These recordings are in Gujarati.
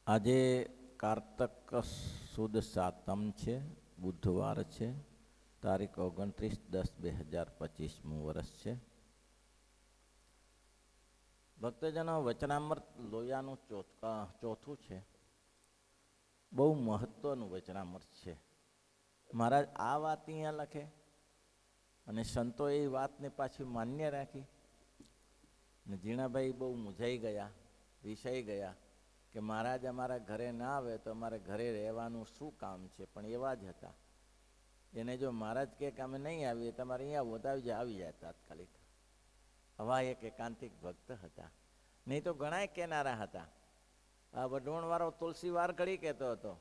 આજે કારતક સુદ સાતમ છે, બુધવાર છે, તારીખ 29/10/2025 વર્ષ છે. ભક્તજનો, વચનામૃત લોયાનું ચોથું છે. બહુ મહત્વનું વચનામૃત છે. મહારાજ આ વાત અહીંયા લખે અને સંતો એ વાતને પાછી માન્ય રાખી. ને જીણાભાઈ બહુ મૂંઝાઈ ગયા, વિષાઈ ગયા કે મહારાજ અમારા ઘરે ના આવે તો અમારે ઘરે રહેવાનું શું કામ છે. પણ એવા જ હતા. એને જો મહારાજ કહે કે અમે નહીં આવીએ, તમારે અહીંયા વધાવી આવી જાય તાત્કાલિક. હવા એક એકાંતિક ભક્ત હતા. નહીં તો ઘણાય કહેનારા હતા. આ વઢવણવાળો તુલસી વાર ઘડી કહેતો હતો,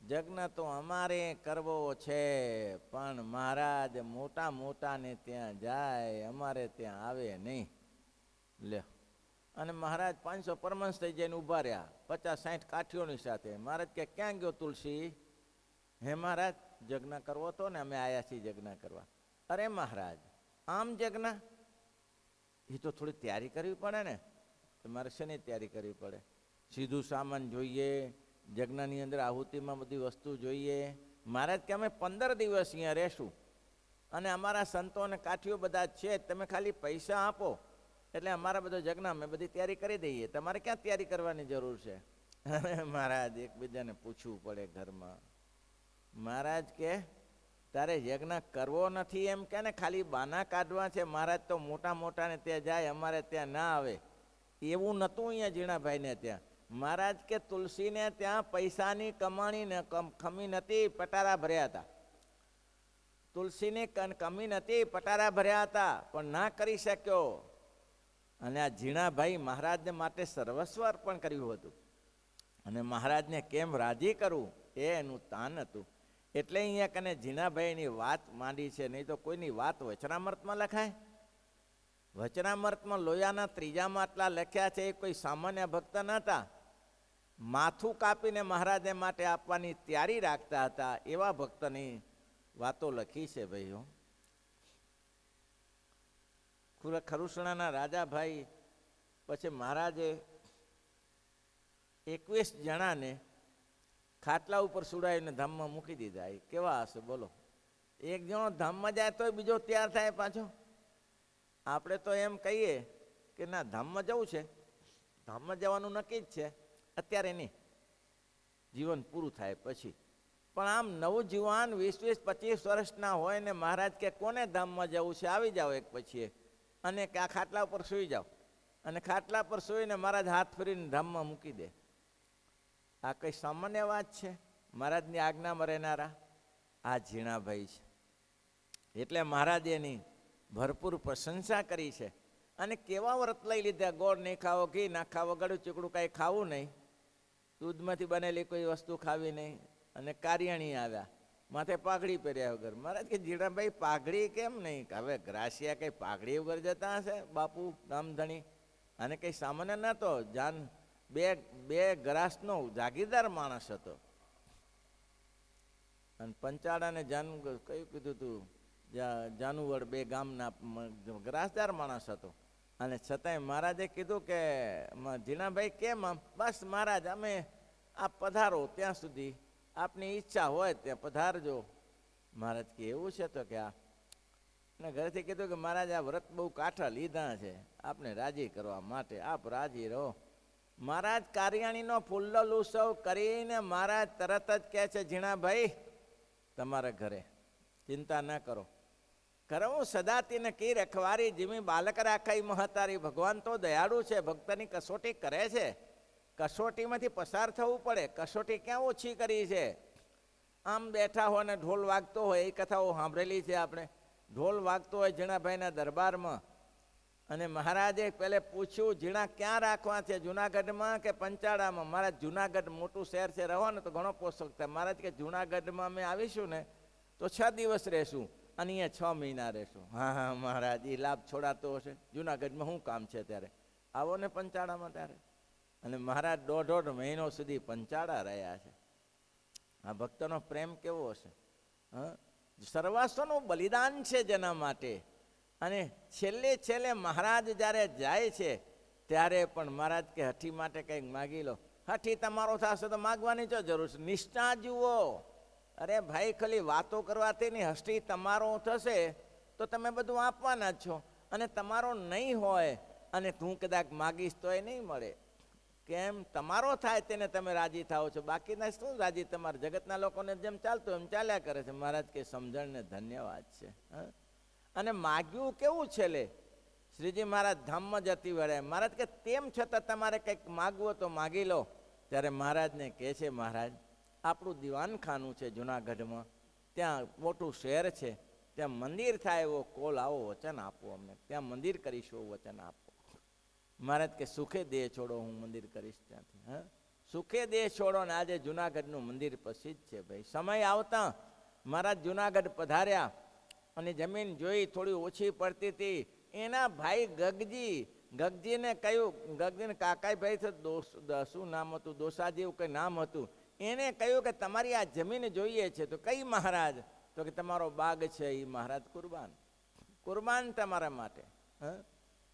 જગ્ન તો અમારે કરવો છે, પણ મહારાજ મોટા મોટાને ત્યાં જાય, અમારે ત્યાં આવે નહીં. લ્યો, અને મહારાજ 500 પરમહંસ થઈ જઈને ઊભા રહ્યા, 50-60 કાઠીઓની સાથે. મહારાજ કે ક્યાં ગયો તુલસી? હે મહારાજ, જગ્ન કરવો હતો ને, અમે આવ્યા છીએ જગ્ન કરવા. અરે મહારાજ, આમ જગ્ન? એ તો થોડી તૈયારી કરવી પડે ને. તમારે શેની તૈયારી કરવી પડે? સીધું સામાન જોઈએ, જગ્નની અંદર આહુતિમાં બધી વસ્તુ જોઈએ. મહારાજ કે અમે 15 દિવસ અહીંયા રહેશું અને અમારા સંતો અને કાઠીઓ બધા છે, તમે ખાલી પૈસા આપો એટલે અમારા બધો જગ્ન અમે બધી તૈયારી કરી દઈએ. તમારે ક્યાં તૈયારી કરવાની જરૂર છે? મહારાજ એકબીજાને પૂછવું પડે ઘરમાં. મહારાજ કે તારે યજ્ઞ કરવો નથી એમ કે ને, ખાલી બાના કાઢવા છે. મહારાજ તો મોટા મોટાને ત્યાં જાય, અમારે ત્યાં ના આવે. એવું નહોતું અહીંયા જીણાભાઈને ત્યાં. મહારાજ કે તુલસીને ત્યાં પૈસાની કમાણી ને કમી નથી, પટારા ભર્યા હતા. તુલસીની કમી નથી, પટારા ભર્યા હતા, પણ ના કરી શક્યો. અને આ જીણાભાઈ મહારાજને માટે સર્વસ્વ અર્પણ કર્યું હતું. અને મહારાજને કેમ રાજી કરવું એ એનું તાન હતું. એટલે અહીંયા કને જીણાભાઈની વાત માંડી છે. નહીં તો કોઈની વાત વચનામૃતમાં લખાય? વચનામૃતમાં લોયાના 3જા માટલા લખ્યા છે. એ કોઈ સામાન્ય ભક્ત નહોતા. માથું કાપીને મહારાજને માટે આપવાની તૈયારી રાખતા હતા. એવા ભક્તની વાતો લખી છે ભાઈઓ. ખરુસણાના રાજાભાઈ પછી મહારાજે 21 જણાને ખાટલા ઉપર સુડાવીને ધામમાં મૂકી દીધા. એ કેવા હશે બોલો? એક જણો ધામમાં જાય તો બીજો તૈયાર થાય પાછો. આપણે તો એમ કહીએ કે ના, ધામમાં જવું છે, ધામમાં જવાનું નક્કી જ છે, અત્યારે નહીં, જીવન પૂરું થાય પછી. પણ આમ નવું જીવાન 20-25 વર્ષના હોય ને મહારાજ કે કોને ધામમાં જવું છે, આવી જાઓ એક પછી એક, અને આ ખાટલા ઉપર સૂઈ જાઓ. અને ખાટલા પર સૂઈને મહારાજ હાથ ફરીને ધામમાં મૂકી દે. આ કઈ સામાન્ય વાત છે? મહારાજની આજ્ઞામાં રહેનારા આ જીણાભાઈ છે. એટલે મહારાજે એની ભરપૂર પ્રશંસા કરી છે. અને કેવા વ્રત લઈ લીધા? ગોળ નહીં ખાવો, ઘી ના ખાવો, ગળું ચીકડું કાંઈ ખાવું નહીં, દૂધમાંથી બનેલી કોઈ વસ્તુ ખાવી નહીં. અને કારિયાણી આવ્યા, માથે પાઘડી પહેર્યા વગર. મહારાજ કે જીણાભાઈ પાઘડી કેમ નહીં? હવે ગ્રાસિયા કંઈ પાઘડી વગર જતા હશે બાપુ રામધણી? અને કંઈ સામાન્ય નહોતો. બે ગ્રાસનો જાગીરદાર માણસ હતો. અને પંચાળાને કયું કીધું તું, જાનુવડ 2 ગામના ગ્રાસદાર માણસ હતો. અને છતાંય મહારાજે કીધું કે જીણાભાઈ કેમ આમ? બસ મહારાજ, અમે આપ પધારો ત્યાં સુધી, આપની ઈચ્છા હોય ત્યાં પધારજો. મહારાજ કે એવું છે? તો કે આ ને ઘરેથી કીધું કે મહારાજ આ વ્રત બહુ કાઠા લીધા છે, આપને રાજી કરવા માટે, આપ રાજી રહો. મહારાજ કારિયાણીનો ફૂલ્લો ઉત્સવ કરીને મહારાજ તરત જ કહે છે, જીણાભાઈ તમારા ઘરે ચિંતા ન કરો. કરવું સદાતીને કી રખવારી, જીમી બાલક રાખાઈ મહતારી. ભગવાન તો દયાળુ છે, ભક્તની કસોટી કરે છે. કસોટીમાંથી પસાર થવું પડે. કસોટી ક્યાં ઓછી કરી છે? આમ બેઠા હોય ને ઢોલ વાગતો હોય, એ કથાઓ સાંભળેલી છે આપણે. ઢોલ વાગતો હોય જીણાભાઈના દરબારમાં, અને મહારાજે પહેલે પૂછ્યું જીણા ક્યાં રાખવા છે, જુનાગઢમાં કે પંચાળામાં? મહારાજ જુનાગઢ મોટું શહેર છે, રહો ને તો ઘણો પોષક થાય. મહારાજ કે જુનાગઢમાં અમે આવીશું ને તો 6 દિવસ રહેશું અને અહીંયા 6 મહિના રહેશું. હા હા મહારાજ, એ લાભ છોડાતો હશે. જુનાગઢમાં શું કામ છે ત્યારે? આવો ને પંચાળામાં ત્યારે. અને મહારાજ 1.5 મહિનો સુધી પંચાળા રહ્યા છે. આ ભક્તનો પ્રેમ કેવો હશે? સર્વસ્વનું બલિદાન છે જેના માટે. અને છેલ્લે મહારાજ જ્યારે જાય છે ત્યારે પણ મહારાજ કે હઠી માટે કંઈક માગી લો. હાથી તમારો થશે તો માગવાની જો જરૂર છે, નિષ્ઠા જુઓ. અરે ભાઈ, ખાલી વાતો કરવાથી નહીં, હસ્તી તમારો થશે તો તમે બધું આપવાના જ છો. અને તમારો નહીં હોય અને તું કદાચ માગીશ તો એ નહીં મળે. કેમ? તમારો થાય તેને તમે રાજી થાઓ છો, બાકીના શું રાજી? તમારા જગતના લોકોને જેમ ચાલતું એમ ચાલ્યા કરે છે. મહારાજ કે સમજણને ધન્યવાદ છે. અને માગ્યું કેવું છેલ્લે? શ્રીજી મહારાજ ધામમાં જતી વળે. મહારાજ કે તેમ છતાં તમારે કંઈક માગવું તો માગી લો. ત્યારે મહારાજને કહે છે, મહારાજ આપણું દિવાનખાનું છે જુનાગઢમાં, ત્યાં મોટું શહેર છે, ત્યાં મંદિર થાય એવો કોલ આવો, વચન આપો અમને, ત્યાં મંદિર કરીશું એવું વચન આપો. મહારાજ કે સુખે દેહ છોડો, હું મંદિર કરીશ ત્યાંથી. સુખે દેહ છોડો. ને આજે જુનાગઢનું મંદિર પ્રસિદ્ધ છે ભાઈ. સમય આવતા મહારાજ જુનાગઢ પધાર્યા અને જમીન જોઈ થોડી ઓછી પડતી હતી. એના ભાઈ ગગજીને કહ્યું, ગગજીને કાકાઈ ભાઈ શું નામ હતું, દોસાજી એવું કંઈ નામ હતું. એને કહ્યું કે તમારી આ જમીન જોઈએ છે. તો કઈ મહારાજ? તો કે તમારો બાગ છે એ મહારાજ કુરબાન તમારા માટે.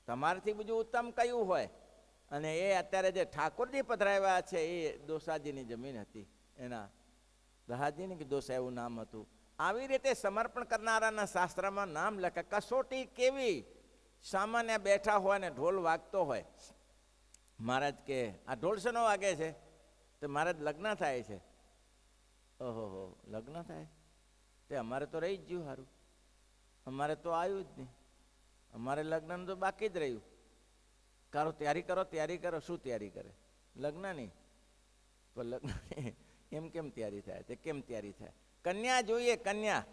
તમારાથી બીજું ઉત્તમ કયું હોય? અને એ અત્યારે જે ઠાકોરજી પધરાવ્યા છે એ દોસાજીની જમીન હતી. એના દહાજીની કે દોસા એવું નામ હતું. આવી રીતે સમર્પણ કરનારાના શાસ્ત્રમાં નામ લખે. કસોટી કેવી? સામાન્ય બેઠા હોય ને ઢોલ વાગતો હોય. મહારાજ કે આ ઢોલ શેનો વાગે છે? તો મહારાજ લગ્ન થાય છે. ઓહો, લગ્ન થાય? તે અમારે તો રહી જ ગયું સારું, અમારે તો આવ્યું જ નહીં, અમારે લગ્ન તો બાકી જ રહ્યું. તૈયારી કરો. શું તૈયારી કરે? લગ્ન નહીં. તો લગ્ન એમ કેમ તૈયારી થાય? તે કેમ તૈયારી થાય? કન્યા જોઈએ, કન્યા.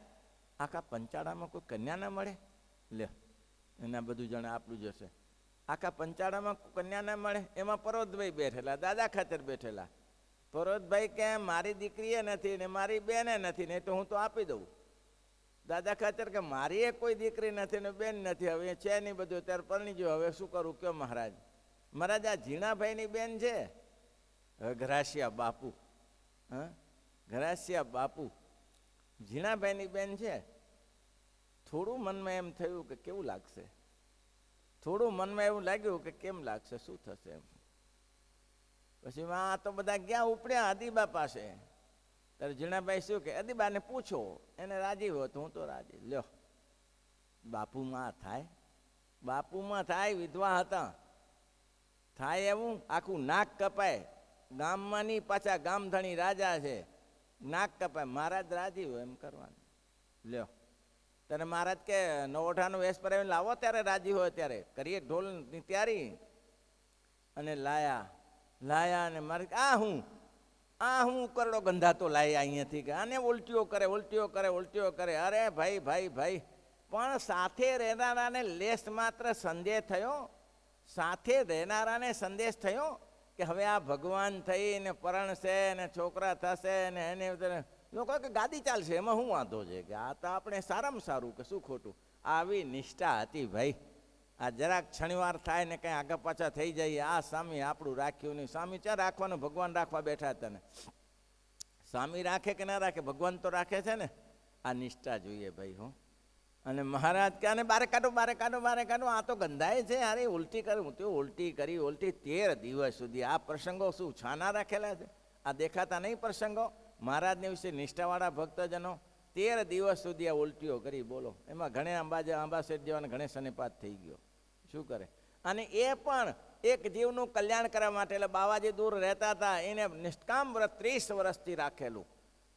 આખા પંચાળામાં કોઈ કન્યા ના મળે? લે, એના બધું જાણે આપણું જશે. આખા પંચાળામાં કન્યા ના મળે? એમાં પરોતભાઈ બેઠેલા, દાદા ખાતર બેઠેલા. પરોતભાઈ કે મારી દીકરીએ નથી ને મારી બેને નથી, ને તો હું તો આપી દઉં. દાદા ખાતર કે મારી એ કોઈ દીકરી નથી ને બેન નથી, હવે છે નહીં બધું, ત્યારે પરણી ગયો, હવે શું કરું કયો મહારાજ? મહારાજ આ ઝીણાભાઈની બેન છે, હવે ઘરાસિયા બાપુ, ઘરાસિયા બાપુ ઝીણાભાઈની બેન છે. થોડું મનમાં એમ થયું કે કેવું લાગશે, થોડું મનમાં એવું લાગ્યું કે કેમ લાગશે, શું થશે એમ. પછી આ તો બધા ગયા ઉપડ્યા અદીબા પાસે. ત્યારે ઝીણાભાઈ શું કે અદીબાને પૂછો, એને રાજી હોય તો હું તો રાજી. લ્યો, બાપુમાં થાય? બાપુમાં થાય? વિધવા હતા, થાય એવું? આખું નાક કપાય. ગામમાં ની પાછા ગામધણી રાજા છે, નાક કપાય. મહારાજ રાજી હોય એમ કરવાનું. લ્યો, ત્યારે મહારાજ કે નવોઠાનો વેશ પરાવીને લાવો, ત્યારે રાજી હોય ત્યારે કરીએ ઢોલની તૈયારી. અને લાયા અને મારે આ હું કરડો ગંધાતો લાયા અહીંયાથી કે આને ઉલટીઓ કરે. અરે ભાઈ, પણ સાથે રહેનારાને લેસ માત્ર સંદેશ થયો કે હવે આ ભગવાન થઈ ને પરણશે ને છોકરા થશે ને એને લોકો કે ગાદી ચાલશે, એમાં શું વાંધો છે? કે આ તો આપણે સારામાં સારું, કે શું ખોટું? આવી નિષ્ઠા હતી ભાઈ. આ જરાક શનિવાર થાય ને કંઈ આગળ પાછા થઈ જાય, આ સ્વામી આપણું રાખ્યું નહીં. સ્વામી ક્યાં રાખવાનું? ભગવાન રાખવા બેઠા હતા ને. સ્વામી રાખે કે ના રાખે, ભગવાન તો રાખે છે ને. આ નિષ્ઠા જોઈએ ભાઈ. અને મહારાજ કે આને બારે કાઢો, આ તો ગંધાય છે. અરે ઉલટી કરું, તો ઉલટી 13 દિવસ સુધી. આ પ્રસંગો શું છાના રાખેલા છે? આ દેખાતા નહીં પ્રસંગો? મહારાજને વિશે નિષ્ઠાવાળા ભક્તજનો 13 દિવસ સુધી આ ઉલટીઓ કરી. બોલો, એમાં ઘણે અંબાસેઠ જેવાને ઘણે સનેપાત થઈ ગયો. શું કરે? અને એ પણ એક જીવનું કલ્યાણ કરવા માટે. એટલે બાવાજી દૂર રહેતા હતા, એને નિષ્કામ વ્રત 30 વર્ષથી રાખેલું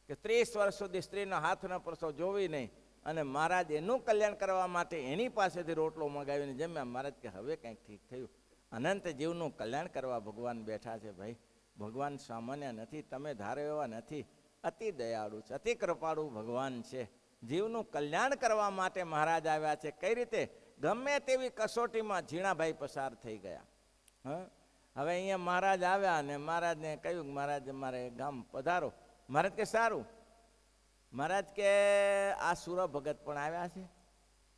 કે 30 વર્ષ સુધી સ્ત્રીનો હાથનો પરસો જોવી નહીં. અને મહારાજ એનું કલ્યાણ કરવા માટે એની પાસેથી રોટલો મગાવીને જમ્યા. મહારાજ કે હવે કંઈક ઠીક થયું. અનંત જીવનું કલ્યાણ કરવા ભગવાન બેઠા છે ભાઈ. ભગવાન સામાન્ય નથી, તમે ધારો એવા નથી. અતિ દયાળુ છે, અતિ કૃપાળુ ભગવાન છે. જીવનું કલ્યાણ કરવા માટે મહારાજ આવ્યા છે. કઈ રીતે? ગમે તેવી કસોટીમાં ઝીણાભાઈ પસાર થઈ ગયા. હવે અહીંયા મહારાજ આવ્યા અને મહારાજને કહ્યું કે મહારાજ મારે ગામ પધારો. મહારાજ કે સારું. મહારાજ કે આ સુર ભગત પણ આવ્યા છે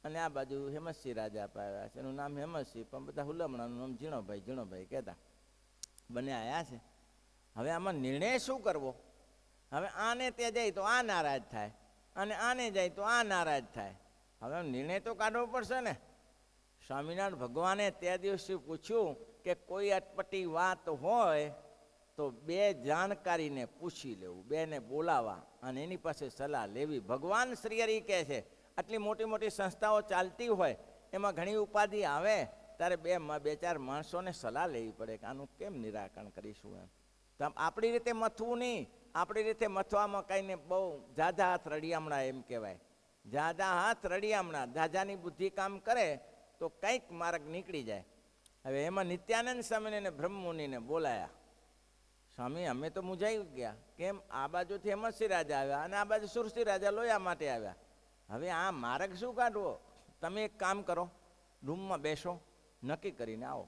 અને આ બાજુ હેમસિંહ રાજા પણ આવ્યા છે. એનું નામ હેમસિંહ, પણ બધા હુલામણાનું નામ ઝીણોભાઈ કહેતા. બંને આવ્યા છે. હવે આમાં નિર્ણય શું કરવો? હવે આને ત્યાં જાય તો આ નારાજ થાય, અને આને જાય તો આ નારાજ થાય. હવે નિર્ણય તો કાઢવો પડશે ને. સ્વામિનારાયણ ભગવાને તે દિવસે પૂછ્યું કે કોઈ અટપટી વાત હોય તો બે જાણકારીને પૂછી લેવું, બેને બોલાવા અને એની પાસે સલાહ લેવી. ભગવાન શ્રી હરિ કહે છે આટલી મોટી મોટી સંસ્થાઓ ચાલતી હોય, એમાં ઘણી ઉપાધિ આવે, ત્યારે બે ચાર માણસોને સલાહ લેવી પડે કે આનું કેમ નિરાકરણ કરીશું. એમ આપણી રીતે મથવું નહીં. આપણી રીતે મથવામાં કંઈને બહુ ઝાઝા હાથ રડિયામણા એમ કહેવાય. ઝાઝા હાથ રડિયામણા, ઝાઝાની બુદ્ધિ કામ કરે તો કંઈક માર્ગ નીકળી જાય. હવે એમાં નિત્યાનંદ સ્વામીને બ્રહ્મમુનિને બોલાયા. સ્વામી અમે તો મૂંઝાઈ ગયા, કેમ આ બાજુથી હેમંતસિંહ રાજા આવ્યા અને આ બાજુ સુરસિંહ રાજા લોયા માટે આવ્યા. હવે આ માર્ગ શું કાઢવો? તમે એક કામ કરો, રૂમમાં બેસો, નક્કી કરીને આવો,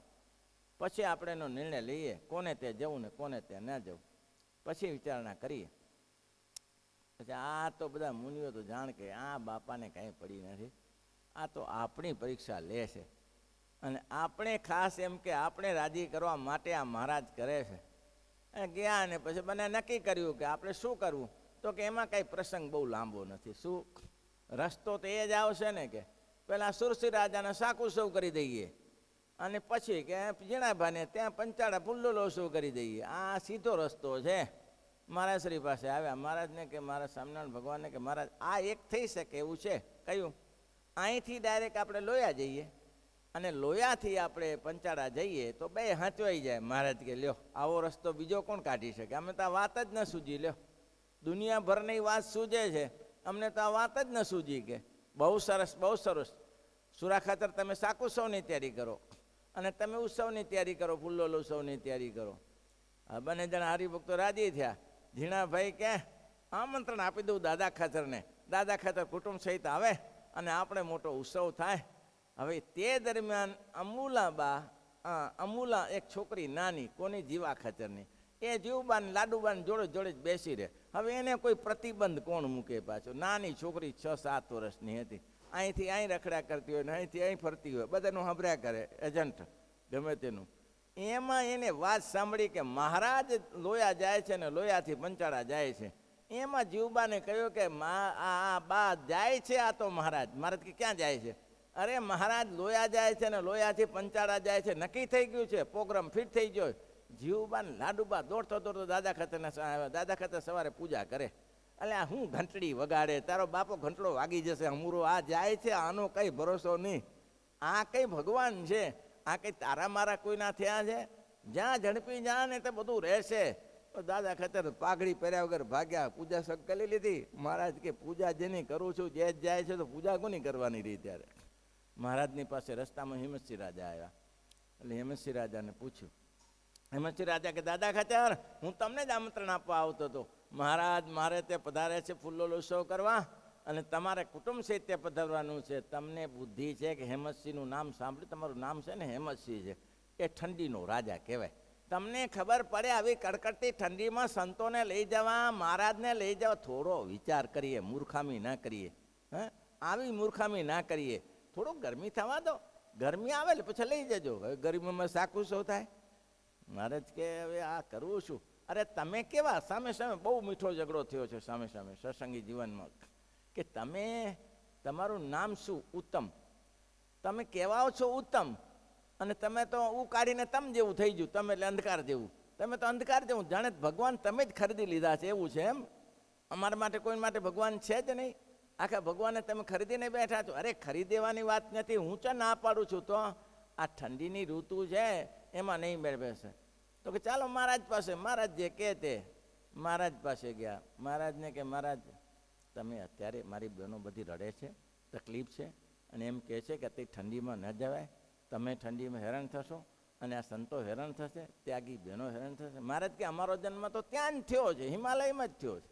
પછી આપણે એનો નિર્ણય લઈએ, કોને તે જવું ને કોને તે ન જવું, પછી વિચારણા કરીએ. પછી આ તો બધા મુનિઓ તો જાણ કે આ બાપાને કાંઈ પડી નથી, આ તો આપણી પરીક્ષા લે છે અને આપણે ખાસ એમ કે આપણે રાજી કરવા માટે આ મહારાજ કરે છે. ગયા ને પછી મને નક્કી કર્યું કે આપણે શું કરવું. તો કે એમાં કાંઈ પ્રસંગ બહુ લાંબો નથી. શું રસ્તો તો એ જ આવશે ને કે પહેલાં સુરસિંહ રાજાને સાકુસવ કરી દઈએ અને પછી કે જીણાભાઈને ત્યાં પંચાળા ફુલ્લોલોસવ કરી દઈએ. આ સીધો રસ્તો છે. મહારાજ શ્રી પાસે આવ્યા. મહારાજને કે મારા સ્વામિનારાયણ ભગવાનને કે મહારાજ આ એક થઈ શકે એવું છે. કયું? અહીંથી ડાયરેક્ટ આપણે લોયા જઈએ અને લોયાથી આપણે પંચાળા જઈએ તો બે હાંચવાઈ જાય. મહારાજ કે લ્યો આવો રસ્તો બીજો કોણ કાઢી શકે? અમે તો આ વાત જ ન સૂજી. લ્યો દુનિયાભરની વાત સૂજે છે, અમને તો આ વાત જ ન સૂજી. કે બહુ સરસ, બહુ સરસ. સુરા ખાતર તમે સાકુત્સવની તૈયારી કરો અને તમે ઉત્સવની તૈયારી કરો, ફુલ્લોલ ઉત્સવની તૈયારી કરો. આ બંને જણા હરિભક્તો રાજી થયા. ઝીણાભાઈ કે આમંત્રણ આપી દઉં દાદા ખાતરને, દાદા ખાતર કુટુંબ સહિત આવે અને આપણે મોટો ઉત્સવ થાય. હવે તે દરમિયાન અમૂલા એક છોકરી નાની, કોની? જીવા ખાતરની. એ જીવબાન લાડુબાન જોડે જોડે જ બેસી રહે. હવે એને કોઈ પ્રતિબંધ કોણ મૂકે? પાછો નાની છોકરી 6-7 વર્ષની હતી. અહીંથી અહીં રખડ્યા કરતી હોય ને અહીંથી અહીં ફરતી હોય, બધાનું સાંભળ્યા કરે, એજન્ટ ગમે તેનું. એમાં એને વાત સાંભળી કે મહારાજ લોયા જાય છે ને લોયાથી પંચાળા જાય છે. એમાં જીવબાને કહ્યું કે બા જાય છે, આ તો મહારાજ. મહારાજ કે ક્યાં જાય છે? અરે મહારાજ લોયા જાય છે ને લોયાથી પંચાળા જાય છે, નક્કી થઈ ગયું છે, પ્રોગ્રામ ફિટ થઈ ગયો. જીવબાન લાડુબા દોડતો દોડતો દાદા ખાતરના આવ્યા. દાદા ખાતર સવારે પૂજા કરે. એટલે આ હું ઘંટડી વગાડે, તારો બાપો ઘંટડો વાગી જશે હમુરો, આ જાય છે, આનો કંઈ ભરોસો નહીં. આ કંઈ ભગવાન છે? આ કંઈ તારા મારા કોઈના થયા છે? જ્યાં ઝડપી જા ને તો બધું રહેશે. તો દાદા ખાતર પાઘડી પહેર્યા વગર ભાગ્યા. પૂજા સગ કરી લીધી. મહારાજ કે પૂજા જેની કરું છું, જે જાય છે તો પૂજા કોની કરવાની રહી? ત્યારે મહારાજની પાસે રસ્તામાં હેમંતસિંહ રાજા આવ્યા. એટલે હેમંતસિંહ રાજાને પૂછ્યું. હેમંતસિંહ રાજા કે દાદા ખાતર હું તમને જ આમંત્રણ આપવા આવતો હતો. મહારાજ મારે તે પધારે છે ફૂલ્લોલ ઉત્સવ કરવા અને તમારે કુટુંબ સહિત તે પધારવાનું છે. તમને બુદ્ધિ છે કે હેમંતસિંહનું નામ સાંભળ્યું? તમારું નામ છે ને હેમંતસિંહ છે. એ ઠંડીનો રાજા કહેવાય. તમને ખબર પડે આવી કડકડતી ઠંડીમાં સંતોને લઈ જવા, મહારાજને લઈ જવા? થોડો વિચાર કરીએ, મૂર્ખામી ના કરીએ. આવી મૂર્ખામી ના કરીએ. થોડુંક ગરમી થવા દો. ગરમી આવે એટલે પછી લઈ જજો. હવે ગરમીમાં સાકુસો થાય. મહારાજ કે હવે આ કરવું શું? અરે તમે કેવા સામે સામે બહુ મીઠો ઝઘડો થયો છે સામે સામે સત્સંગી જીવનમાં કે તમે તમારું નામ શું? ઉત્તમ. તમે કહેવાઓ છો ઉત્તમ અને તમે તો કાઢીને તમ જેવું થઈ ગયું. તમે એટલે અંધકાર જેવું. તમે તો અંધકાર જેવું, જાણે ભગવાન તમે જ ખરીદી લીધા છે એવું છે એમ. અમારા માટે કોઈ માટે ભગવાન છે જ નહીં. આખા ભગવાનને તમે ખરીદીને બેઠા છો. અરે ખરીદેવાની વાત નથી, હું ચા ના પાડું છું. તો આ ઠંડીની ઋતુ છે એમાં નહીં મેળવેશે. તો કે ચાલો મહારાજ પાસે. મહારાજ જે કહે તે મહારાજ પાસે ગયા. મહારાજને કે મહારાજ તમે અત્યારે મારી બહેનો બધી રડે છે, તકલીફ છે અને એમ કહે છે કે તે ઠંડીમાં ન જવાય, તમે ઠંડીમાં હેરાન થશો અને આ સંતો હેરાન થશે, ત્યાગી બહેનો હેરાન થશે. મહારાજ કે અમારો જન્મ તો ત્યાં જ થયો છે, હિમાલયમાં જ થયો છે.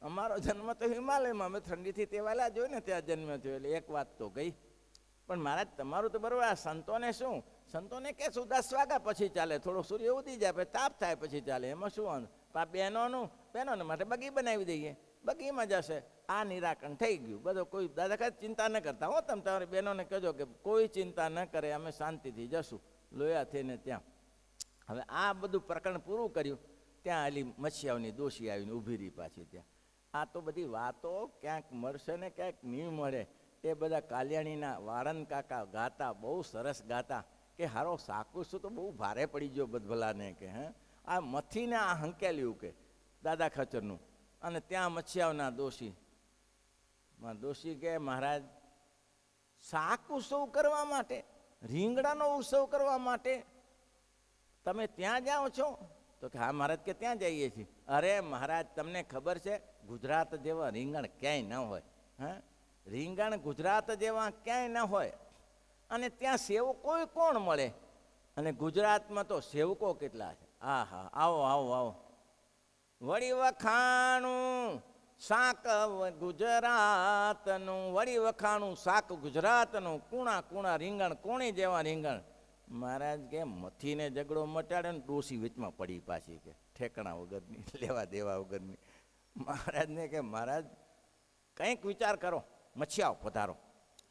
અમારો જન્મ તો હિમાલયમાં, અમે ઠંડીથી તેવાયેલા જ હોય ને ત્યાં જન્મ થયો. એટલે એક વાત તો ગઈ. પણ મહારાજ તમારું તો બરાબર, આ સંતોને શું? સંતોને કે શું 10 વાગ્યા પછી ચાલે, થોડો સૂર્ય ઉદી જાય પછી તાપ થાય પછી ચાલે, એમાં શું વાંધો? બહેનોને માટે બગી બનાવી દઈએ, બગીમાં જશે. આ નિરાકરણ થઈ ગયું. બધો કોઈ દાદા ખાતર ચિંતા ન કરતા હો. તમે તમારી બહેનોને કહેજો કે કોઈ ચિંતા ન કરે, અમે શાંતિથી જશું લોયા થઈને ત્યાં. હવે આ બધું પ્રકરણ પૂરું કર્યું. ત્યાં આલી મચ્છિયાઓની દોષી આવીને ઊભી રહી પાછી ત્યાં. આ તો બધી વાતો ક્યાંક મળશે ને ક્યાંક નહીં મળે. એ બધા કાલિયાણીના વાળંદ કાકા ગાતા, બહુ સરસ ગાતા કે હારો સાકુસો તો બહુ ભારે પડી ગયો બદભલાને કે આ મથીને આ હંકેલ્યું કે દાદા ખચરનું, અને ત્યાં મચ્છિયાઓના દોષી કે મહારાજ શાક ઉત્સવ કરવા માટે, રીંગણાનો ઉત્સવ કરવા માટે તમે ત્યાં જાઓ છો? તો કે હા મહારાજ કે ત્યાં જઈએ છીએ. અરે મહારાજ તમને ખબર છે ગુજરાત જેવા રીંગણ ક્યાંય ન હોય. હા, રીંગણ ગુજરાત જેવા ક્યાંય ન હોય. અને ત્યાં સેવકો કોણ મળે, અને ગુજરાતમાં તો સેવકો કેટલા છે. હા હા, આવો આવો આવો. વળી વખાણું શાક ગુજરાતનું, વળી વખાણું શાક ગુજરાતનું, કુણા કુણા રીંગણ, કોણી જેવા રીંગણ. મહારાજ કે મથીને ઝઘડો મટાડે ને ડોસી વચમાં પડી પાછી કે ઠેકણા વગરની, લેવા દેવા વગરની. મહારાજને કે મહારાજ કંઈક વિચાર કરો, મચ્છિયાઓ પધારો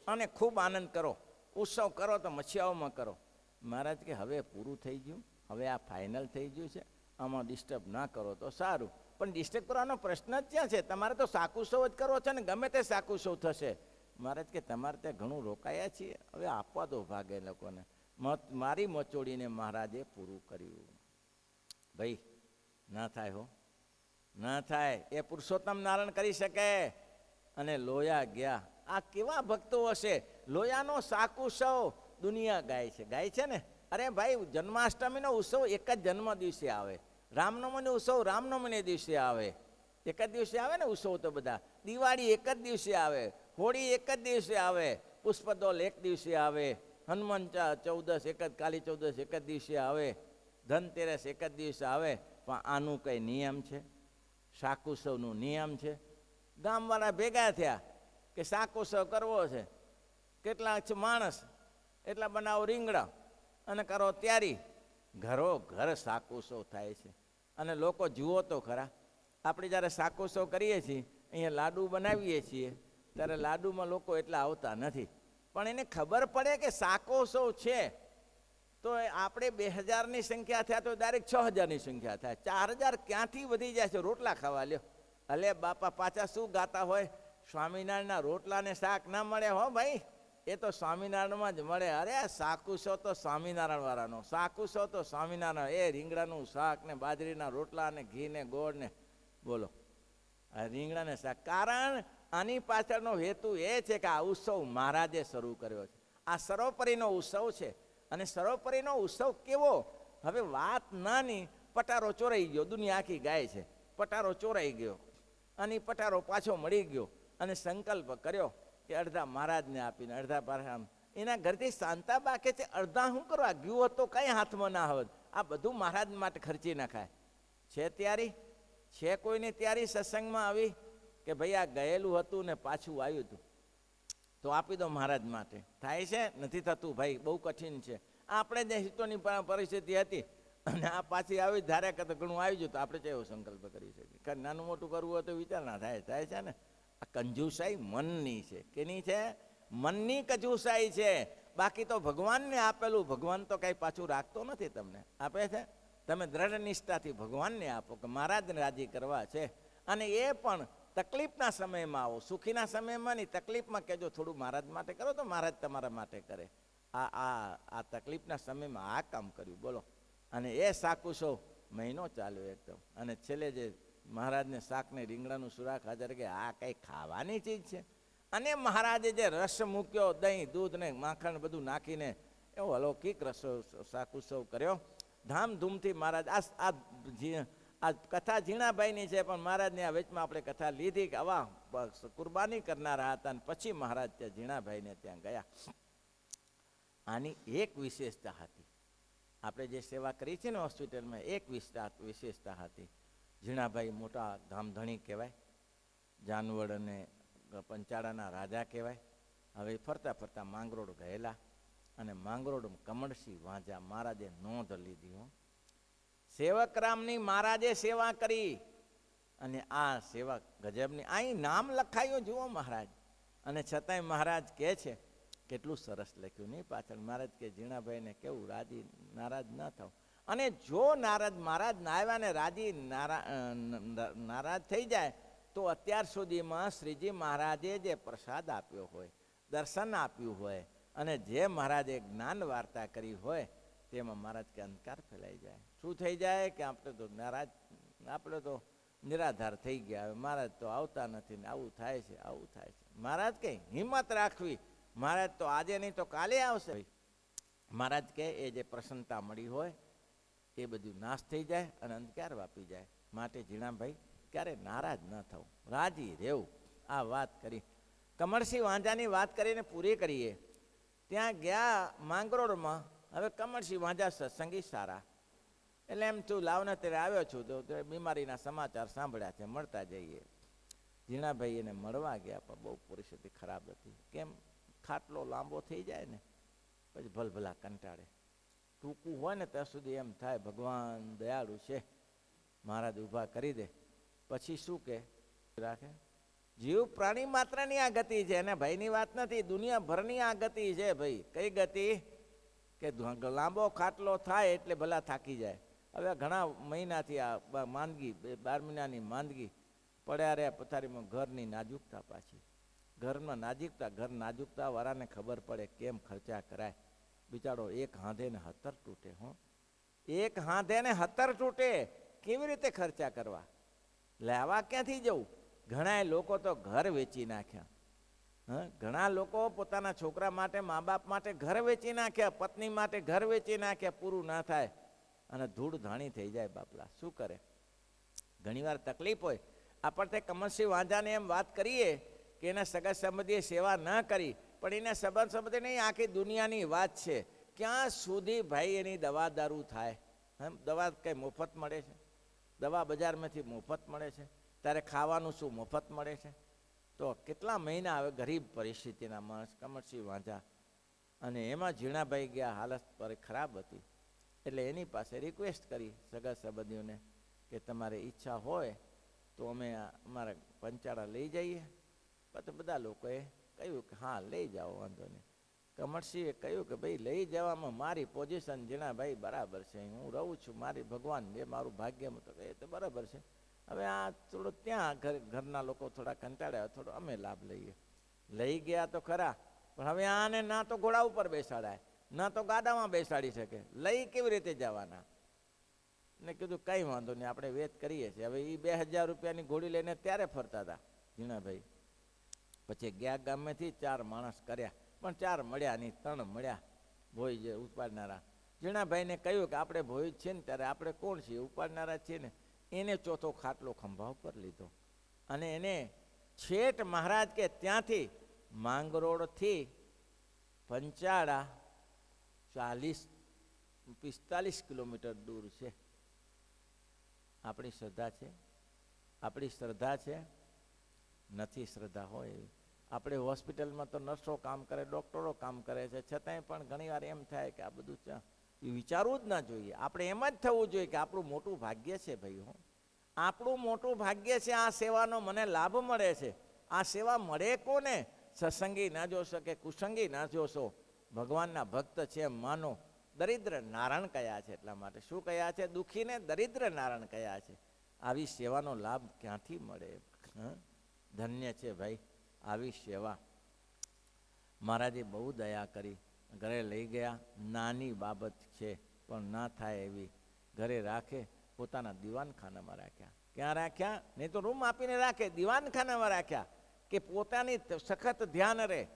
અને ખૂબ આનંદ કરો, ઉત્સવ કરો તો મચ્છિયાઓમાં કરો. મહારાજ કે હવે પૂરું થઈ ગયું, હવે આ ફાઇનલ થઈ ગયું છે, આમાં ડિસ્ટર્બ ના કરો તો સારું. પણ ડિસ્ટર્બ કરવાનો પ્રશ્ન જ ક્યાં છે? તમારે તો શાકુત્સવ જ કરવો છે ને, ગમે તે શાકુત્સવ થશે. મહારાજ કે તમારે ત્યાં ઘણું રોકાયા છીએ, હવે આપવા દો ભાગે લોકોને. મારી મચોડીને મહારાજે પૂરું કર્યું. ભાઈ ના થાય હો, ના થાય. એ પુરુષોત્તમ નારાયણ કરી શકે. અને લોયા ગયા. આ કેવા ભક્તો હશે! લોયાનો શાકુત્સવ દુનિયા ગાય છે ને. અરે ભાઈ, જન્માષ્ટમીનો ઉત્સવ એક જ જન્મ દિવસે આવે, રામનવમીનો ઉત્સવ રામનવમીને દિવસે આવે, એક જ દિવસે આવે ને ઉત્સવ તો બધા. દિવાળી એક જ દિવસે આવે, હોળી એક જ દિવસે આવે, પુષ્પદોલ એક દિવસે આવે, હનુમાન ચૌદસ એક જ, કાલી ચૌદસ એક જ દિવસે આવે, ધનતેરસ એક જ દિવસે આવે. પણ આનું કંઈ નિયમ છે? શાકુત્સવનું નિયમ છે? ગામવાળા ભેગા થયા કે શાકુત્સવ કરવો છે, કેટલા માણસ એટલા બનાવો રીંગણા અને કરો તૈયારી. ઘરો ઘર શાકુત્સવ થાય છે. અને લોકો જુઓ તો ખરા, આપણે જ્યારે શાકુત્સવ કરીએ છીએ, અહીંયા લાડુ બનાવીએ છીએ, ત્યારે લાડુમાં લોકો એટલા આવતા નથી. પણ એને ખબર પડે કે શાકોત્સવ છે, તો આપણે 2000ની સંખ્યા થયા તો ડાયરેક્ટ 6000ની સંખ્યા થાય. 4000 ક્યાંથી વધી જાય છે? રોટલા ખાવા લ્યો. અલે બાપા પાછા શું ગાતા હોય? સ્વામિનારાયણના રોટલાને શાક ના મળે હો ભાઈ, એ તો સ્વામિનારાયણમાં જ મળે. અરે શાકુત્સવ તો સ્વામિનારાયણ વાળાનો, શાકુત્સવ તો સ્વામિનારાયણ. એ રીંગણાનું શાક ને બાજરીના રોટલા ને ઘી ને ગોળ ને, બોલો આ રીંગણાને શાક. કારણ આની પાછળનો હેતુ એ છે કે આ ઉત્સવ મહારાજે શરૂ કર્યો છે. આ સર્વોપરીનો ઉત્સવ છે. અને સર્વોપરીનો ઉત્સવ કેવો? હવે વાત નાની, પટારો ચોરાઈ ગયો, દુનિયા આખી ગાય છે, પટારો ચોરાઈ ગયો અને પટારો પાછો મળી ગયો. અને સંકલ્પ કર્યો કે અડધા મહારાજને આપીને અડધા પાછા. એના ઘરથી શાંતા બાકે છે, અડધા શું કરવા ગયું હોત તો કંઈ હાથમાં ના હોત. આ બધું મહારાજ માટે ખર્ચી નાખાય છે. તૈયારી છે કોઈની? તૈયારી સત્સંગમાં આવી કે ભાઈ આ ગયેલું હતું ને પાછું આવ્યું હતું તો આપી દો મહારાજ માટે. થાય છે? નથી થતું ભાઈ, બહુ કઠિન છે. આપણે જે હિતોની પરિસ્થિતિ હતી અને આ પાછી આવી ધારે કરતા ઘણું આવી ગયું તો આપણે કેવો સંકલ્પ કરી શકીએ? કારણ નાનું મોટું કરવું હોય તો વિચાર ના થાય. થાય છે ને? આ કંજુસાઈ મનની છે. કેની છે? મનની કંજુસાઈ છે. બાકી તો ભગવાનને આપેલું, ભગવાન તો કંઈ પાછું રાખતો નથી. તમને આપે છે, તમે દ્રઢ નિષ્ઠાથી ભગવાનને આપો કે મહારાજને રાજી કરવા છે. અને એ પણ તકલીફના સમયમાં આવો, સુખીના સમયમાં નહીં. તકલીફમાં કહેજો થોડું મહારાજ માટે કરો તો મહારાજ તમારા માટે કરે. આ તકલીફના સમયમાં આ કામ કર્યું, બોલો. અને એ શાકુત્સવ મહિનો ચાલ્યો એકદમ. અને છેલ્લે જે મહારાજને શાકને રીંગણાનું સુરાખ હાજર કે આ કંઈ ખાવાની ચીજ છે. અને મહારાજે જે રસ મૂક્યો, દહીં દૂધ ને માખણ બધું નાખીને એવો અલૌકિક રસ શાકુત્સવ કર્યો ધામધૂમથી. મહારાજ આ કથા ઝીણાભાઈની છે, પણ મહારાજની આ વેચમાં આપણે કથા લીધી કે આવા કુરબાની કરનારા હતા. અને પછી મહારાજ ત્યાં ઝીણાભાઈને ત્યાં ગયા. આની એક વિશેષતા હતી. આપણે જે સેવા કરી છે ને હોસ્પિટલમાં, એક વિશેષતા હતી. ઝીણાભાઈ મોટા ધામધણી કહેવાય, જાનવડ અને પંચાળાના રાજા કહેવાય. હવે ફરતા ફરતા માંગરોળ ગયેલા અને માંગરોળ કમળસિંહ વાંજા મહારાજે નોંધ લીધી. હો, સેવકરામની મહારાજે સેવા કરી. અને આ સેવા ગજબની. અહીં નામ લખાયું જુઓ મહારાજ. અને છતાંય મહારાજ કહે છે, કેટલું સરસ લખ્યું નહીં પાછળ. મહારાજ કે ઝીણાભાઈને કેવું રાજી નારાજ ન થાવ. અને જો મહારાજ ના આવ્યા ને રાજી નારાજ થઈ જાય તો અત્યાર સુધીમાં શ્રીજી મહારાજે જે પ્રસાદ આપ્યો હોય, દર્શન આપ્યું હોય, અને જે મહારાજે જ્ઞાન વાર્તા કરી હોય, તેમાં મહારાજ કે અંધકાર ફેલાઈ જાય. શું થઈ જાય કે આપણે તો નારાજ, આપણે તો નિરાધાર થઈ ગયા, હવે મહારાજ તો આવતા નથી ને આવું થાય છે, આવું થાય છે. મહારાજ કે હિંમત રાખવી, મહારાજ તો આજે નહીં તો કાલે આવશે. મહારાજ કે એ જે પ્રસન્નતા મળી હોય એ બધું નાશ થઈ જાય અને અંધકાર વાપી જાય. માટે ઝીણાભાઈ ક્યારે નારાજ ન થવું, રાજી રહેવું. આ વાત કરી. કમળસિંહ વાંઝાની વાત કરીને પૂરી કરીએ. ત્યાં ગયા માંગરોળમાં. હવે કમળસિંહ વાંઝા સત્સંગી સારા, એટલે એમ તું લાવને ત્યારે આવ્યો છું તો બીમારીના સમાચાર સાંભળ્યા છે, મળતા જઈએ. ઝીણાભાઈ એને મળવા ગયા પણ બહુ પરિસ્થિતિ ખરાબ હતી. કેમ? ખાટલો લાંબો થઈ જાય ને પછી ભલભલા કંટાળે. ટૂંકું હોય ને ત્યાં સુધી એમ થાય ભગવાન દયાળુ છે, મહારાજ ઊભા કરી દે. પછી શું કે રાખે? જીવ પ્રાણી માત્રની આ ગતિ છે, એને ભાઈની વાત નથી, દુનિયાભરની આ ગતિ છે ભાઈ. કઈ ગતિ? કે લાંબો ખાટલો થાય એટલે ભલા થાકી જાય. હવે ઘણા મહિનાથી આ માંદગી, 12 મહિનાની માંદગી પડ્યા રહ્યા પથારીમાં. ઘરની નાજુકતા પાછી, ઘરમાં નાજુકતા, ઘર નાજુકતા વાળાને ખબર પડે કેમ ખર્ચા કરાય. બિચારો એક હાંધે ને 17 તૂટે. હો, એક હાંધે ને 17 તૂટે. કેવી રીતે ખર્ચા કરવા? લેવા ક્યાંથી જવું? ઘણા લોકો તો ઘર વેચી નાખ્યા. ઘણા લોકો પોતાના છોકરા માટે, મા બાપ માટે ઘર વેચી નાખ્યા, પત્ની માટે ઘર વેચી નાખ્યા. પૂરું ના થાય અને ધૂળ ધાણી થઈ જાય. બાપલા શું કરે? ઘણીવાર તકલીફ હોય. આપણે કમળસિંહ વાંઝાને એમ વાત કરીએ કે એના સગા સંબંધીએ સેવા ન કરી, પણ એના સંબંધ સંબંધી નહીં, આખી દુનિયાની વાત છે. ક્યાં સુધી ભાઈ એની દવા દારૂ થાય? દવા કંઈ મફત મળે છે? દવા બજારમાંથી મફત મળે છે? ત્યારે ખાવાનું શું મફત મળે છે? તો કેટલા મહિના હવે ગરીબ પરિસ્થિતિના માણસ કમળસિંહ વાંઝા. અને એમાં ઝીણાભાઈ ગયા, હાલત પર ખરાબ હતી. એટલે એની પાસે રિક્વેસ્ટ કરી સગા સંબંધીઓને કે તમારે ઈચ્છા હોય તો અમે અમારા પંચાળા લઈ જઈએ. પછી બધા લોકોએ કહ્યું કે હા લઈ જાઓ, વાંધો નહીં. કમળસિંહે કહ્યું કે ભાઈ લઈ જવામાં મારી પોઝિશન ઝીણાભાઈ બરાબર છે, હું રહું છું, મારી ભગવાન જે મારું ભાગ્ય તો એ તો બરાબર છે. હવે આ થોડું ત્યાં ઘરના લોકો થોડા કંટાળ્યા, થોડો અમે લાભ લઈએ. લઈ ગયા તો ખરા, પણ હવે આને ના તો ઘોડા ઉપર બેસાડાય, ના તો ગાડામાં બેસાડી શકે. લઈ કેવી રીતે જવાના? ને કીધું કંઈ વાંધો નહીં, આપણે વેત કરીએ છીએ. હવે એ 2000 રૂપિયાની ઘોડી લઈને ત્યારે ફરતા હતા ઝીણાભાઈ. પછી ગયા ગામેથી 4 માણસ કર્યા, પણ 4 મળ્યા નહીં, 3 મળ્યા ભોઈ જે ઉપાડનારા. ઝીણાભાઈને કહ્યું કે આપણે ભોઈ છે ને ત્યારે આપણે કોણ છીએ? ઉપાડનારા છીએ ને. એને ચોથો ખાટલો ખંભા ઉપર લીધો અને એને છેટ મહારાજ કે ત્યાંથી માંગરોળથી પંચાળા 40-45 કિલોમીટર દૂર છે. આપણી શ્રદ્ધા છે? આપણી શ્રદ્ધા છે? નથી શ્રદ્ધા હોય એવી. આપણે હોસ્પિટલમાં તો નર્સો કામ કરે, ડૉક્ટરો કામ કરે છે, છતાંય પણ ઘણીવાર એમ થાય કે આ બધું એ વિચારવું જ ના જોઈએ. આપણે એમ જ થવું જોઈએ કે આપણું મોટું ભાગ્ય છે ભાઈ. હું આપણું મોટું ભાગ્ય છે, આ સેવાનો મને લાભ મળે છે. આ સેવા મળે કોને? સત્સંગી ના જોશો કે કુસંગી ના જોશો, ભગવાનના ભક્ત છે એમ માનો. દરિદ્ર નારાયણ કયા છે, એટલા માટે શું કયા છે? દુઃખીને દરિદ્ર નારાયણ કયા છે. આવી સેવાનો લાભ ક્યાંથી મળે? ધન્ય છે ભાઈ આવી સેવા. મહારાજે બહુ દયા કરી, ઘરે લઈ ગયા. નાની બાબત છે પણ ના થાય એવી. ઘરે રાખે, પોતાના દીવાનખાનામાં રાખ્યા. ક્યાં રાખ્યા? નહીં તો રૂમ આપીને રાખે, દીવાનખાનામાં રાખ્યા કે પોતાની સખત ધ્યાન રહે,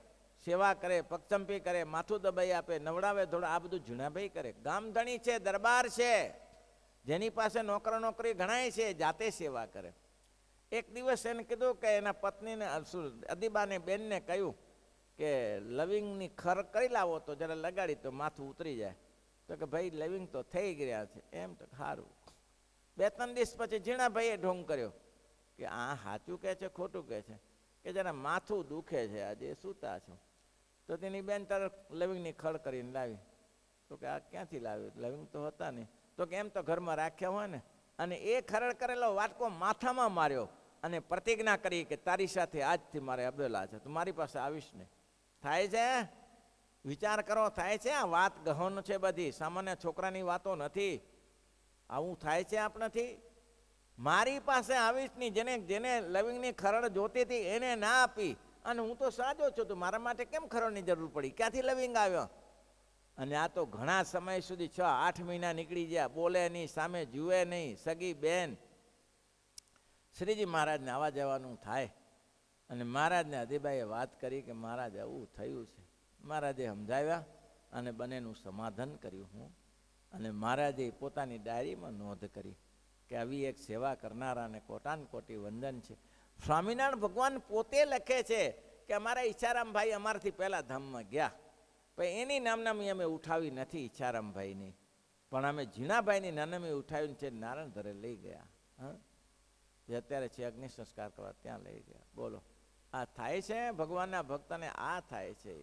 સેવા કરે, પગચંપી કરે, માથું દબાઈ આપે, નવડાવે ધોળા, આ બધું ઝીણાભાઈ કરે. ગામધણી છે, દરબાર છે, જેની પાસે નોકરો નોકરી ઘણાય છે, જાતે સેવા કરે. એક દિવસ એને કીધું કે એના પત્નીને અદીબાને બેનને કહ્યું કે લવિંગની ખર કરી લાવો તો જરા લગાડી તો માથું ઉતરી જાય. તો કે ભાઈ લવિંગ તો થઈ ગયા છે. એમ તો સારું. 2-3 દિવસ પછી ઝીણાભાઈએ ઢોંગ કર્યો કે આ સાચું કહે છે ખોટું કહે છે? કે જરા માથું દુખે છે, આજે સૂતા છો. તો તેની બેન તરફ લવિંગની ખડ કરીને લાવી. તો કે આ ક્યાંથી લાવી? લવિંગ તો હતા નહીં. તો કે એમ તો ઘરમાં રાખ્યા હોય ને. અને એ ખરડ કરેલો વાટકો માથામાં માર્યો અને પ્રતિજ્ઞા કરી કે તારી સાથે આજથી મારે અબેલા છે, તું મારી પાસે આવીશ નહીં. થાય છે? વિચાર કરો, થાય છે? આ વાત ગહન છે બધી, સામાન્ય છોકરાની વાતો નથી. આવું થાય છે આપણાથી? મારી પાસે આવીશ નહીં. જેને લવિંગની ખરડ જોતી હતી એને ના આપી અને હું તો સાજો છું, તો મારા માટે કેમ ખરડની જરૂર પડી? ક્યાંથી લવિંગ આવ્યો? અને આ તો ઘણા સમય સુધી 6-8 મહિના નીકળી ગયા, બોલે નહીં, સામે જુએ નહીં. સગી બેન શ્રીજી મહારાજને આવવા જવાનું થાય અને મહારાજને હદીભાઈએ વાત કરી કે મહારાજ આવું થયું છે. મહારાજે સમજાવ્યા અને બંનેનું સમાધાન કર્યું. હું અને મહારાજે પોતાની ડાયરીમાં નોંધ કરી કે આવી એક સેવા કરનારાને કોટાન કોટી વંદન છે. સ્વામિનારાયણ ભગવાન પોતે લખે છે કે અમારા ઈચ્છારામભાઈ અમારાથી પહેલાં ધામમાં ગયા, પણ એની નામનામી અમે ઉઠાવી નથી ઈચ્છારામભાઈની, પણ અમે ઝીણાભાઈની નામનામી ઉઠાવીને છે નારાયણ ધરે લઈ ગયા. હા, જે અત્યારે છે અગ્નિ સંસ્કાર કરવા ત્યાં લઈ ગયા. બોલો, આ થાય છે ભગવાનના ભક્તને, આ થાય છે.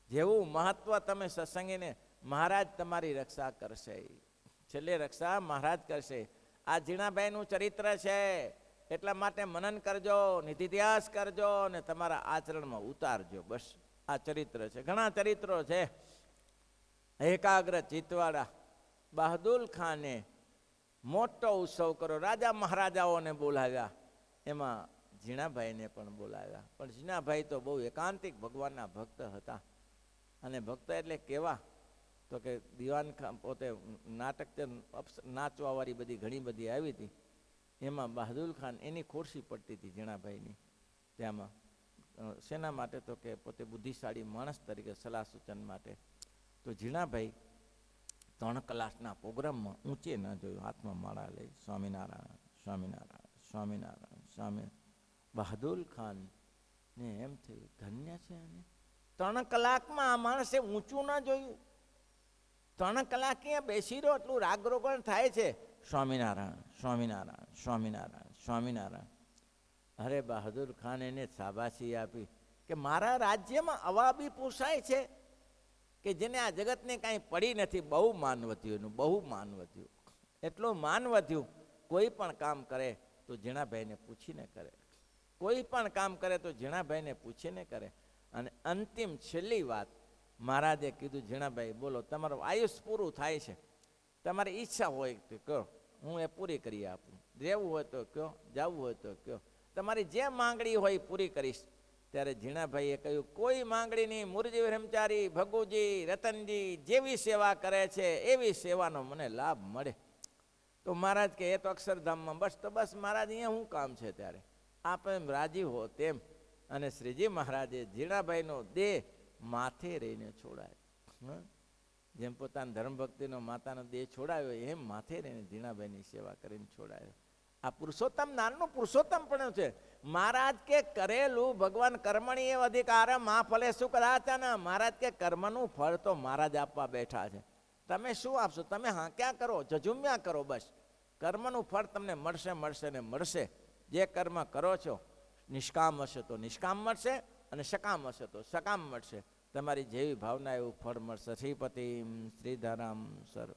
જેવું મહત્વ તમે સત્સંગીને, મહારાજ તમારી રક્ષા કરશે, છેલ્લે રક્ષા મહારાજ કરશે. આ ઝીણાભાઈનું ચરિત્ર છે, એટલા માટે મનન કરજો, નિધિધ્યાસ કરજો અને તમારા આચરણમાં ઉતારજો. બસ આ ચરિત્ર છે. ઘણા ચરિત્રો છે. એકાગ્ર ચિત્તવાળા બહાદુર ખાને મોટો ઉત્સવ કરો, રાજા મહારાજાઓને બોલાવ્યા, એમાં ઝીણાભાઈને પણ બોલાવ્યા. પણ ઝીણાભાઈ તો બહુ એકાંતિક ભગવાનના ભક્ત હતા. અને ભક્ત એટલે કેવા તો કે દિવાન ખાન પોતે નાટક નાચવાવાળી બધી ઘણી બધી આવી હતી, એમાં બહાદુર ખાન એની ખુરશી પડતી હતી ઝીણાભાઈની. ત્યાંમાં શેના માટે તો કે પોતે બુદ્ધિશાળી માણસ તરીકે સલાહ સૂચન માટે. તો ઝીણાભાઈ 3 કલાકના પ્રોગ્રામમાં ઊંચે ન જોયું, હાથમાં માળા લઈ સ્વામિનારાયણ સ્વામિનારાયણ સ્વામિનારાયણ સ્વામી. બહાદુર ખાન ને એમ થયું ધન્ય છે અને 3 કલાકમાં આ માણસે ઊંચું ન જોયું. 3 કલાક અહીંયા બેસી રહ્યો, એટલું રાગરોગણ થાય છે. સ્વામિનારાયણ સ્વામિનારાયણ સ્વામિનારાયણ સ્વામિનારાયણ. અરે બહાદુર ખાન એને શાબાશી આપી કે મારા રાજ્યમાં આવા બી પૂછાય છે કે જેને આ જગતને કાંઈ પડી નથી. બહુ માન વધ્યું એનું, બહુ માન વધ્યું. એટલું માન વધ્યું, કોઈ પણ કામ કરે તો ઝીણાભાઈને પૂછીને કરે, કોઈ પણ કામ કરે તો ઝીણાભાઈને પૂછીને કરે. અને અંતિમ છેલ્લી વાત મહારાજે કીધું, ઝીણાભાઈ બોલો, તમારું આયુષ પૂરું થાય છે, તમારી ઈચ્છા હોય તો કહો, હું એ પૂરી કરી આપું. રહેવું હોય તો કહો, જવું હોય તો કહો, તમારી જે માંગણી હોય એ પૂરી કરીશ. ત્યારે ઝીણાભાઈએ કહ્યું, કોઈ માંગણી નહીં, મુરજી બ્રહ્મચારી ભગુજી રતનજી જેવી સેવા કરે છે એવી સેવાનો મને લાભ મળે. તો મહારાજ કે એ તો અક્ષરધામમાં. બસ તો બસ મહારાજ અહીંયા શું કામ છે? ત્યારે આપ એમ રાજી હો તેમ. અને શ્રીજી મહારાજે ઝીણાભાઈનો દેહ માથે રહીને છોડાયો. જેમ પોતાના ધર્મભક્તિનો માતાનો દેહ છોડાયો એમ માથે રહીને ઝીણાભાઈની સેવા કરીને છોડાયો. આ પુરુષોત્તમ નામનું પુરુષોત્તમ પણ છે. મહારાજ કે કરેલું ભગવાન કર્મણી એવ અધિકાર માં ફલે શું કદાચાના. મહારાજ કે કર્મનું ફળ તો મહારાજ આપવા બેઠા છે, તમે શું આપશો? તમે હા ક્યાં કરો, જજુમ્યા કરો. બસ કર્મનું ફળ તમને મળશે મળશે ને મળશે. જે કર્મ કરો છો નિષ્કામ હશે તો નિષ્કામ મળશે, અને સકામ હશે તો સકામ મળશે. તમારી જેવી ભાવના એવું ફળ મળશે. શ્રીપતિ શ્રીધરામ સર.